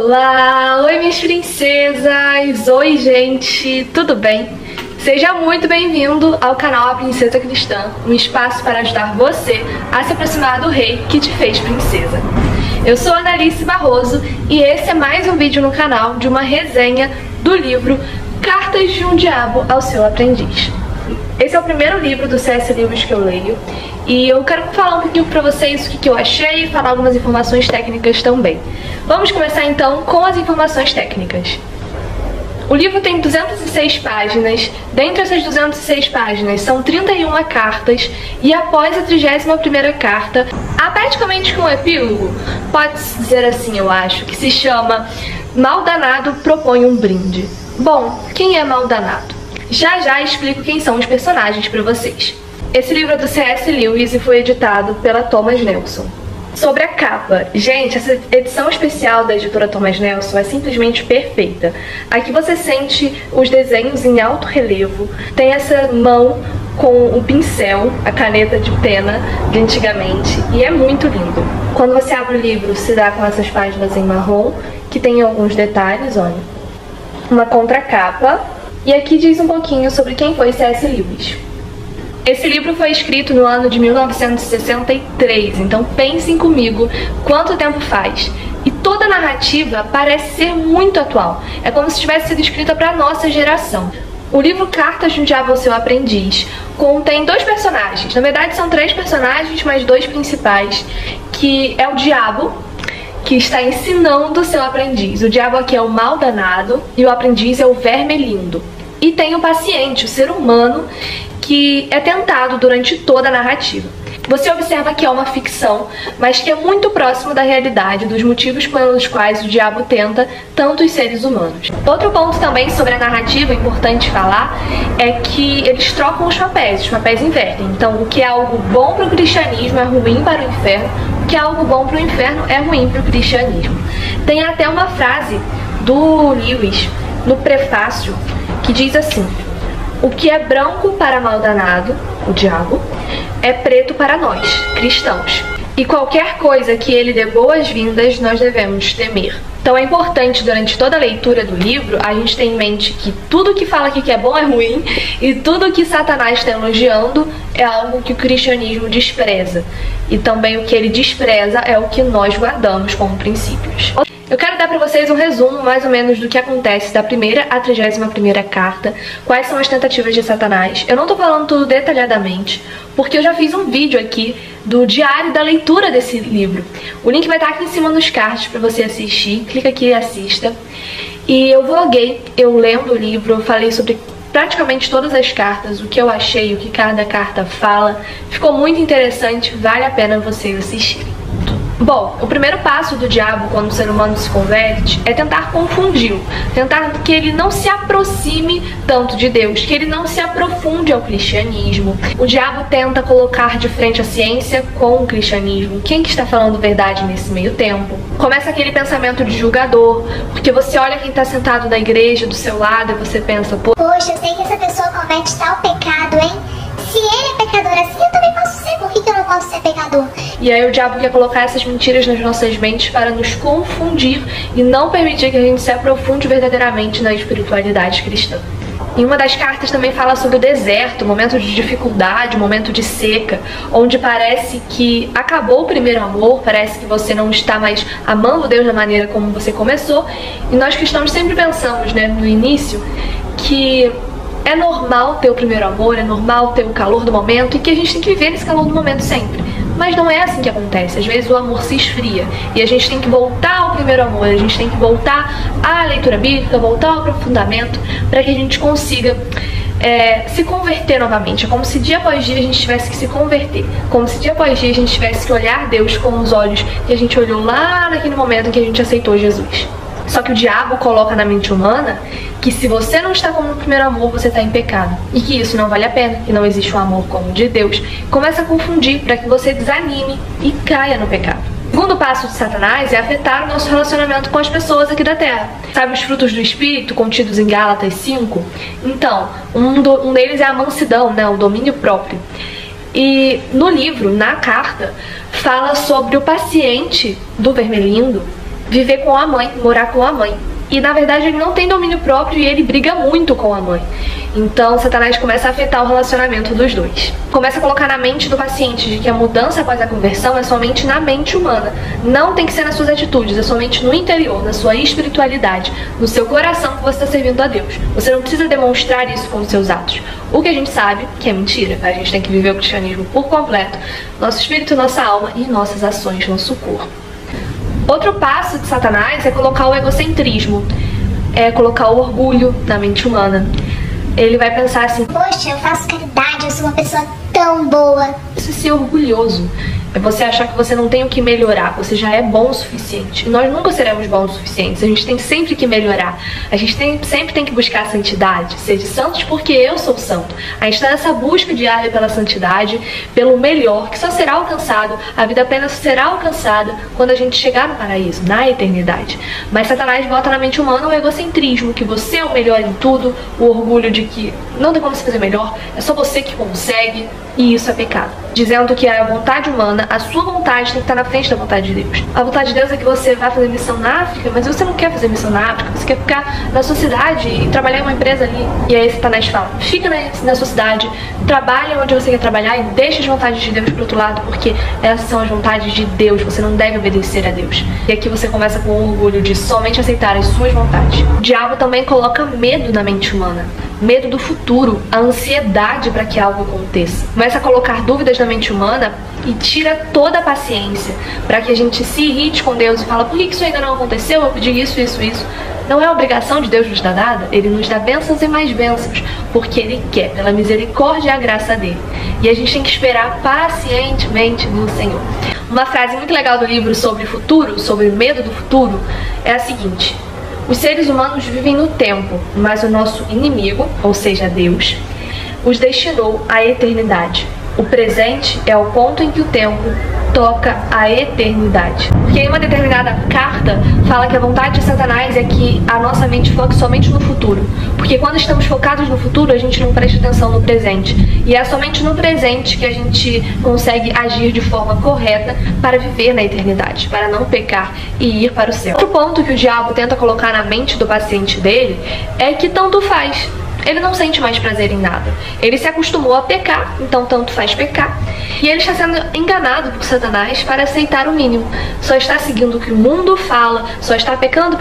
Olá! Oi, minhas princesas! Oi, gente! Tudo bem? Seja muito bem-vindo ao canal A Princesa Cristã, um espaço para ajudar você a se aproximar do rei que te fez princesa. Eu sou Analice Barroso e esse é mais um vídeo no canal de uma resenha do livro Cartas de um Diabo ao Seu Aprendiz. Esse é o primeiro livro do C.S. Lewis que eu leio e eu quero falar um pouquinho pra vocês o que eu achei e falar algumas informações técnicas também. Vamos começar então com as informações técnicas. O livro tem 206 páginas, dentre essas 206 páginas são 31 cartas e após a 31ª carta, há praticamente um epílogo, pode-se dizer assim eu acho, que se chama Maldanado propõe um brinde. Bom, quem é Maldanado? Já explico quem são os personagens para vocês. Esse livro é do C.S. Lewis e foi editado pela Thomas Nelson. Sobre a capa, gente, essa edição especial da editora Thomas Nelson é simplesmente perfeita. Aqui você sente os desenhos em alto relevo, tem essa mão com o pincel, a caneta de pena de antigamente, e é muito lindo. Quando você abre o livro, se dá com essas páginas em marrom, que tem alguns detalhes, olha. Uma contracapa, e aqui diz um pouquinho sobre quem foi C.S. Lewis. Esse livro foi escrito no ano de 1963, então pensem comigo quanto tempo faz. E toda a narrativa parece ser muito atual, é como se tivesse sido escrita para a nossa geração. O livro Cartas de um Diabo ao Seu Aprendiz contém dois personagens, na verdade são três personagens, mas dois principais, que é o diabo, que está ensinando o seu aprendiz. O diabo aqui é o maldanado e o aprendiz é o vermelhindo. E tem o paciente, o ser humano, que é tentado durante toda a narrativa. Você observa que é uma ficção, mas que é muito próximo da realidade, dos motivos pelos quais o diabo tenta tanto os seres humanos. Outro ponto também sobre a narrativa, importante falar, é que eles trocam os papéis invertem. Então, o que é algo bom para o cristianismo é ruim para o inferno, o que é algo bom para o inferno é ruim para o cristianismo. Tem até uma frase do Lewis, no prefácio, que diz assim: o que é branco para maldanado, o diabo, é preto para nós, cristãos. E qualquer coisa que ele dê boas-vindas, nós devemos temer. Então é importante, durante toda a leitura do livro, a gente ter em mente que tudo que fala aqui que é bom é ruim, e tudo que Satanás está elogiando é algo que o cristianismo despreza. E também o que ele despreza é o que nós guardamos como princípios. Eu quero dar para vocês um resumo, mais ou menos, do que acontece da 1ª à 31ª carta, quais são as tentativas de Satanás. Eu não tô falando tudo detalhadamente, porque eu já fiz um vídeo aqui do diário da leitura desse livro. O link vai estar aqui em cima nos cards para você assistir, clica aqui e assista. E eu vloguei, eu lendo o livro, eu falei sobre praticamente todas as cartas, o que eu achei, o que cada carta fala. Ficou muito interessante, vale a pena vocês assistirem. Bom, o primeiro passo do diabo quando o ser humano se converte é tentar confundi-lo, tentar que ele não se aproxime tanto de Deus, que ele não se aprofunde ao cristianismo. O diabo tenta colocar de frente a ciência com o cristianismo. Quem que está falando verdade nesse meio tempo? Começa aquele pensamento de julgador, porque você olha quem está sentado na igreja do seu lado e você pensa, poxa, eu sei que essa pessoa comete tal pecado, hein? Se ele é pecador assim, eu também posso ser, por que eu não posso ser pecador? E aí o diabo quer colocar essas mentiras nas nossas mentes para nos confundir e não permitir que a gente se aprofunde verdadeiramente na espiritualidade cristã. Em uma das cartas também fala sobre o deserto, momento de dificuldade, momento de seca, onde parece que acabou o primeiro amor, parece que você não está mais amando Deus da maneira como você começou. E nós cristãos sempre pensamos, né, no início, que é normal ter o primeiro amor, é normal ter o calor do momento e que a gente tem que viver esse calor do momento sempre. Mas não é assim que acontece. Às vezes o amor se esfria e a gente tem que voltar ao primeiro amor, a gente tem que voltar à leitura bíblica, voltar ao aprofundamento para que a gente consiga se converter novamente. É como se dia após dia a gente tivesse que se converter, como se dia após dia a gente tivesse que olhar Deus com os olhos que a gente olhou lá naquele momento em que a gente aceitou Jesus. Só que o diabo coloca na mente humana que se você não está como no primeiro amor, você está em pecado. E que isso não vale a pena, que não existe um amor como o de Deus. Começa a confundir para que você desanime e caia no pecado. O segundo passo de Satanás é afetar o nosso relacionamento com as pessoas aqui da Terra. Sabe os frutos do Espírito contidos em Gálatas 5? Então, um deles é a mansidão, né, o domínio próprio. E no livro, na carta, fala sobre o paciente do vermelhindo viver com a mãe, morar com a mãe. E na verdade ele não tem domínio próprio e ele briga muito com a mãe. Então Satanás começa a afetar o relacionamento dos dois. Começa a colocar na mente do paciente de que a mudança após a conversão é somente na mente humana. Não tem que ser nas suas atitudes, é somente no interior, na sua espiritualidade, no seu coração que você está servindo a Deus. Você não precisa demonstrar isso com os seus atos. O que a gente sabe que é mentira. A gente tem que viver o cristianismo por completo. Nosso espírito, nossa alma e nossas ações, nosso corpo. Outro passo de Satanás é colocar o egocentrismo, é colocar o orgulho na mente humana. Ele vai pensar assim: poxa, eu faço caridade, eu sou uma pessoa tão boa. Isso é ser orgulhoso. É você achar que você não tem o que melhorar, você já é bom o suficiente. E nós nunca seremos bons o suficientes, a gente tem sempre que melhorar. A gente sempre tem que buscar a santidade, ser de santos porque eu sou santo. A gente está nessa busca diária pela santidade, pelo melhor, que só será alcançado, a vida apenas será alcançada quando a gente chegar no paraíso, na eternidade. Mas Satanás bota na mente humana o egocentrismo, que você é o melhor em tudo, o orgulho de que não tem como se fazer melhor, é só você que consegue, e isso é pecado. Dizendo que a vontade humana, a sua vontade tem que estar na frente da vontade de Deus. A vontade de Deus é que você vá fazer missão na África, mas você não quer fazer missão na África, você quer ficar na sua cidade e trabalhar em uma empresa ali. E aí Satanás fala: fica na sua cidade, trabalha onde você quer trabalhar e deixa as vontades de Deus pro outro lado, porque essas são as vontades de Deus, você não deve obedecer a Deus. E aqui você começa com o orgulho de somente aceitar as suas vontades. O diabo também coloca medo na mente humana. Medo do futuro, a ansiedade para que algo aconteça. Começa a colocar dúvidas na mente humana e tira toda a paciência para que a gente se irrite com Deus e fala: por que isso ainda não aconteceu? Eu pedi isso. Não é obrigação de Deus nos dar nada, Ele nos dá bênçãos e mais bênçãos, porque Ele quer, pela misericórdia e a graça dEle. E a gente tem que esperar pacientemente no Senhor. Uma frase muito legal do livro sobre futuro, sobre medo do futuro, é a seguinte: os seres humanos vivem no tempo, mas o nosso inimigo, ou seja, Deus, os destinou à eternidade. O presente é o ponto em que o tempo toca a eternidade. Porque em uma determinada carta fala que a vontade de Satanás é que a nossa mente foque somente no futuro. Porque quando estamos focados no futuro, a gente não presta atenção no presente. E é somente no presente que a gente consegue agir de forma correta para viver na eternidade, para não pecar e ir para o céu. Outro ponto que o diabo tenta colocar na mente do paciente dele é que tanto faz. Ele não sente mais prazer em nada. Ele se acostumou a pecar, então tanto faz pecar. E ele está sendo enganado por Satanás para aceitar o mínimo. Só está seguindo o que o mundo fala, só está pecando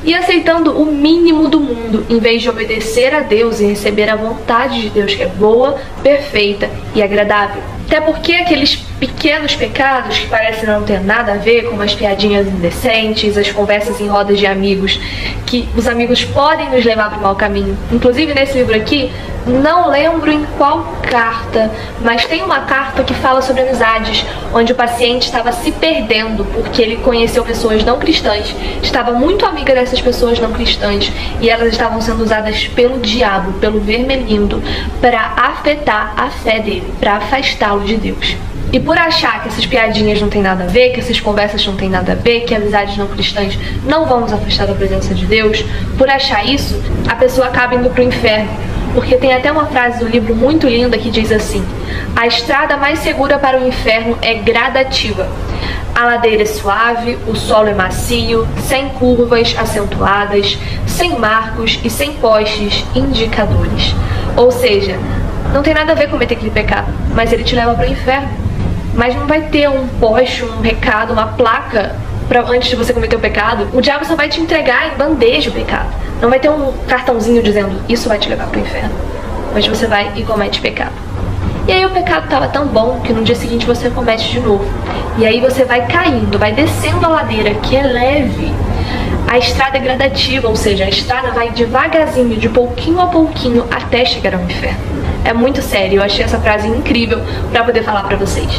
e aceitando o mínimo do mundo, em vez de obedecer a Deus e receber a vontade de Deus, que é boa, perfeita e agradável. Até porque aqueles pequenos pecados que parecem não ter nada a ver, como as piadinhas indecentes, as conversas em rodas de amigos, que os amigos podem nos levar para o mau caminho. Inclusive nesse livro aqui, não lembro em qual carta, mas tem uma carta que fala sobre amizades, onde o paciente estava se perdendo porque ele conheceu pessoas não cristãs, estava muito amiga dessas pessoas não cristãs e elas estavam sendo usadas pelo diabo, pelo vermelhindo, para afetar a fé dele, para afastá-lo de Deus. E por achar que essas piadinhas não tem nada a ver, que essas conversas não tem nada a ver, que amizades não cristãs não vão nos afastar da presença de Deus, por achar isso, a pessoa acaba indo pro inferno. Porque tem até uma frase do livro muito linda que diz assim: a estrada mais segura para o inferno é gradativa. A ladeira é suave, o solo é macio, sem curvas acentuadas, sem marcos e sem postes indicadores. Ou seja, não tem nada a ver com cometer aquele pecado, mas ele te leva para o inferno. Mas não vai ter um poste, um recado, uma placa antes de você cometer o pecado. O diabo só vai te entregar em bandeja o pecado. Não vai ter um cartãozinho dizendo: isso vai te levar para o inferno. Mas você vai e comete pecado. E aí o pecado estava tão bom que no dia seguinte você comete de novo. E aí você vai caindo, vai descendo a ladeira, que é leve. A estrada é gradativa, ou seja, a estrada vai devagarzinho, de pouquinho a pouquinho, até chegar ao inferno. É muito sério, eu achei essa frase incrível para poder falar para vocês.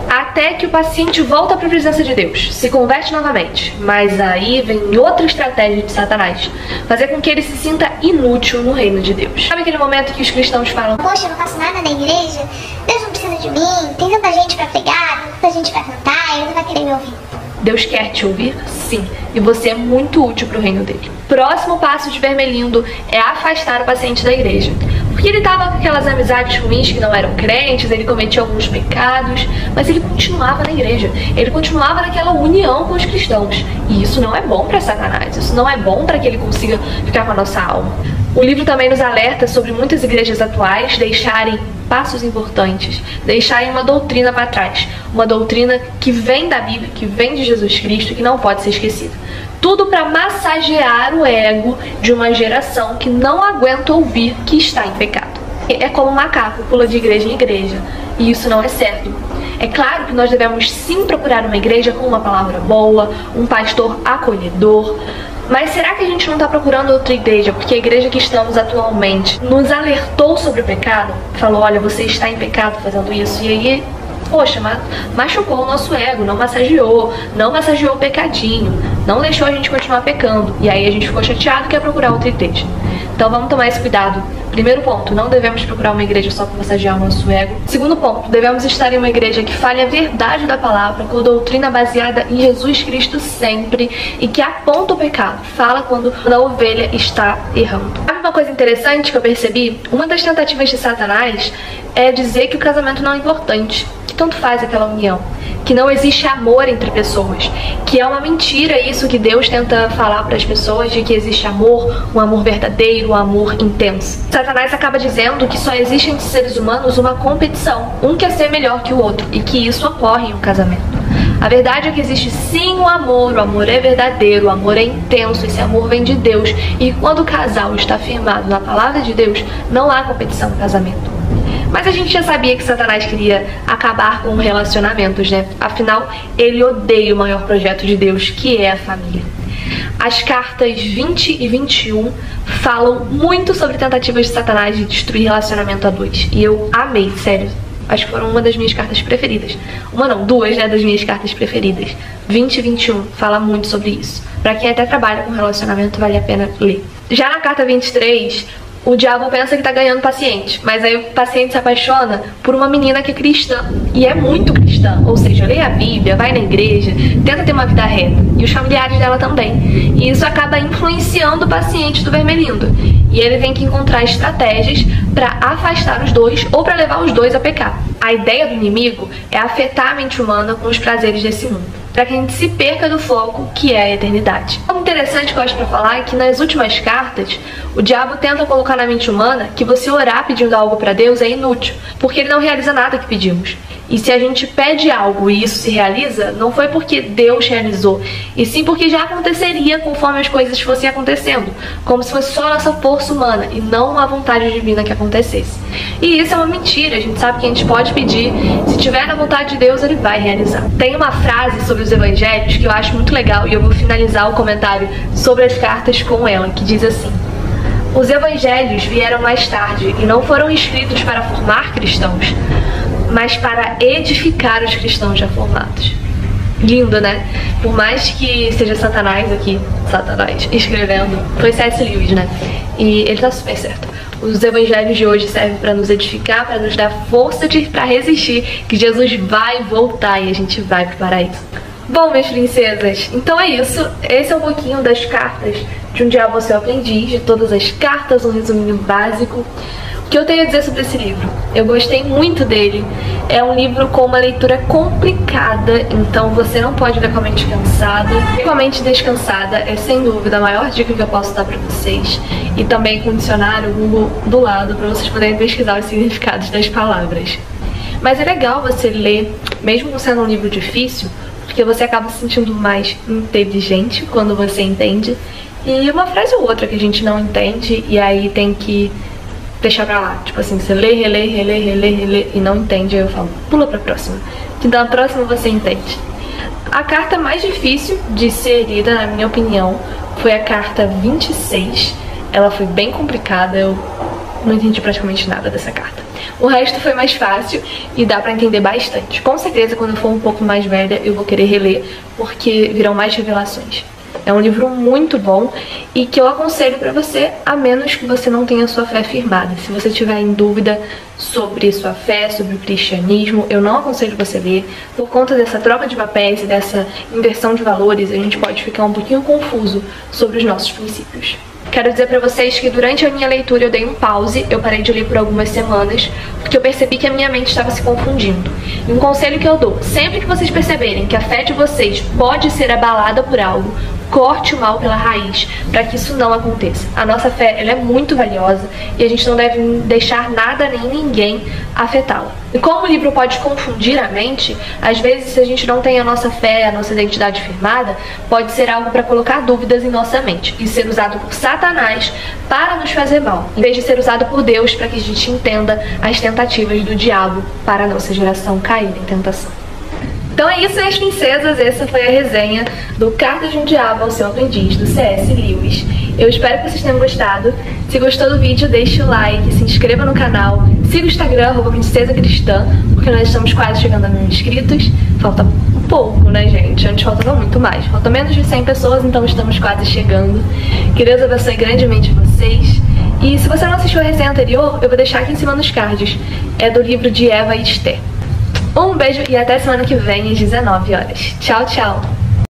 Até que o paciente volta para a presença de Deus, se converte novamente. Mas aí vem outra estratégia de Satanás: fazer com que ele se sinta inútil no reino de Deus. Sabe aquele momento que os cristãos falam: poxa, eu não faço nada na igreja, Deus não precisa de mim, tem tanta gente para pregar, tanta gente para cantar, ele não vai querer me ouvir. Deus quer te ouvir? Sim. E você é muito útil para o reino dele. Próximo passo de Vermelindo é afastar o paciente da igreja. Porque Porque ele tava com aquelas amizades ruins que não eram crentes, ele cometia alguns pecados, mas ele continuava na igreja, ele continuava naquela união com os cristãos. E isso não é bom para Satanás, isso não é bom para que ele consiga ficar com a nossa alma. O livro também nos alerta sobre muitas igrejas atuais deixarem passos importantes, deixarem uma doutrina para trás, uma doutrina que vem da Bíblia, que vem de Jesus Cristo, que não pode ser esquecida. Tudo para massagear o ego de uma geração que não aguenta ouvir que está em pecado. É como um macaco, pula de igreja em igreja, e isso não é certo. É claro que nós devemos sim procurar uma igreja com uma palavra boa, um pastor acolhedor, mas será que a gente não está procurando outra igreja porque a igreja que estamos atualmente nos alertou sobre o pecado? Falou, olha, você está em pecado fazendo isso, e aí, poxa, machucou o nosso ego, não massageou o pecadinho, não deixou a gente continuar pecando, e aí a gente ficou chateado e quer procurar outra igreja. Então vamos tomar esse cuidado. Primeiro ponto, não devemos procurar uma igreja só para massagear o nosso ego. Segundo ponto, devemos estar em uma igreja que fale a verdade da palavra, com doutrina baseada em Jesus Cristo sempre e que aponta o pecado, fala quando a ovelha está errando. Sabe uma coisa interessante que eu percebi? Uma das tentativas de Satanás é dizer que o casamento não é importante, que tanto faz aquela união, que não existe amor entre pessoas, que é uma mentira isso que Deus tenta falar para as pessoas, de que existe amor, um amor verdadeiro, um amor intenso. Satanás acaba dizendo que só existe entre seres humanos uma competição, um quer ser melhor que o outro, e que isso ocorre em um casamento. A verdade é que existe sim o amor é verdadeiro, o amor é intenso, esse amor vem de Deus, e quando o casal está firmado na palavra de Deus, não há competição no casamento. Mas a gente já sabia que Satanás queria acabar com relacionamentos, né? Afinal, ele odeia o maior projeto de Deus, que é a família. As cartas 20 e 21 falam muito sobre tentativas de Satanás de destruir relacionamento a dois. E eu amei, sério. Acho que foram uma das minhas cartas preferidas. Uma não, duas, né, das minhas cartas preferidas. 20 e 21 fala muito sobre isso. Pra quem até trabalha com relacionamento, vale a pena ler. Já na carta 23... o diabo pensa que tá ganhando paciente, mas aí o paciente se apaixona por uma menina que é cristã, e é muito cristã, ou seja, lê a Bíblia, vai na igreja, tenta ter uma vida reta, e os familiares dela também. E isso acaba influenciando o paciente do Vermelindo, e ele tem que encontrar estratégias para afastar os dois ou para levar os dois a pecar. A ideia do inimigo é afetar a mente humana com os prazeres desse mundo, para que a gente se perca do foco que é a eternidade. O interessante que eu acho para falar é que nas últimas cartas, o diabo tenta colocar na mente humana que você orar pedindo algo para Deus é inútil, porque ele não realiza nada que pedimos. E se a gente pede algo e isso se realiza, não foi porque Deus realizou, e sim porque já aconteceria conforme as coisas fossem acontecendo, como se fosse só a nossa força humana e não uma vontade divina que acontecesse. E isso é uma mentira, a gente sabe que a gente pode pedir, se tiver na vontade de Deus, ele vai realizar. Tem uma frase sobre os evangelhos que eu acho muito legal e eu vou finalizar o comentário sobre as cartas com ela, que diz assim: os evangelhos vieram mais tarde e não foram escritos para formar cristãos, mas para edificar os cristãos já formados. Lindo, né? Por mais que seja Satanás aqui, escrevendo, foi C.S. Lewis, né? E ele tá super certo. Os evangelhos de hoje servem para nos edificar, para nos dar força para resistir, que Jesus vai voltar e a gente vai pro paraíso. Bom, minhas princesas, então é isso. Esse é um pouquinho das cartas de Um Dia Você é o Aprendiz, de todas as cartas, um resuminho básico. O que eu tenho a dizer sobre esse livro? Eu gostei muito dele. É um livro com uma leitura complicada, então você não pode ler com a mente cansada. Com a mente descansada é sem dúvida a maior dica que eu posso dar pra vocês. E também com o dicionário Google do lado para vocês poderem pesquisar os significados das palavras. Mas é legal você ler, mesmo sendo um livro difícil, porque você acaba se sentindo mais inteligente quando você entende. E uma frase ou outra que a gente não entende e aí tem que deixar pra lá. Tipo assim, você lê, relê e não entende, aí eu falo, pula pra próxima. Que na próxima você entende. A carta mais difícil de ser lida, na minha opinião, foi a carta 26. Ela foi bem complicada, eu não entendi praticamente nada dessa carta. O resto foi mais fácil e dá pra entender bastante. Com certeza, quando eu for um pouco mais velha, eu vou querer reler, porque virão mais revelações. É um livro muito bom e que eu aconselho pra você, a menos que você não tenha sua fé firmada. Se você tiver em dúvida sobre sua fé, sobre o cristianismo, eu não aconselho você ler. Por conta dessa troca de papéis e dessa inversão de valores, a gente pode ficar um pouquinho confuso sobre os nossos princípios. Quero dizer pra vocês que durante a minha leitura eu dei um pause, eu parei de ler por algumas semanas, porque eu percebi que a minha mente estava se confundindo. E um conselho que eu dou, sempre que vocês perceberem que a fé de vocês pode ser abalada por algo, corte o mal pela raiz, para que isso não aconteça. A nossa fé, ela é muito valiosa e a gente não deve deixar nada nem ninguém afetá-la. E como o livro pode confundir a mente, às vezes se a gente não tem a nossa fé, a nossa identidade firmada, pode ser algo para colocar dúvidas em nossa mente e ser usado por Satanás para nos fazer mal, em vez de ser usado por Deus para que a gente entenda as tentativas do diabo para a nossa geração cair em tentação. Então é isso, minhas princesas, essa foi a resenha do Cartas de um Diabo ao Seu Aprendiz, do C.S. Lewis. Eu espero que vocês tenham gostado. Se gostou do vídeo, deixe o like, se inscreva no canal, siga o Instagram, @PrincesaCristã, porque nós estamos quase chegando a 1000 inscritos. Falta um pouco, né, gente? Antes faltava muito mais. Falta menos de 100 pessoas, então estamos quase chegando. Que Deus abençoe grandemente vocês. E se você não assistiu a resenha anterior, eu vou deixar aqui em cima nos cards. É do livro de Eva e Esther. Um beijo e até semana que vem às 19 horas. Tchau, tchau!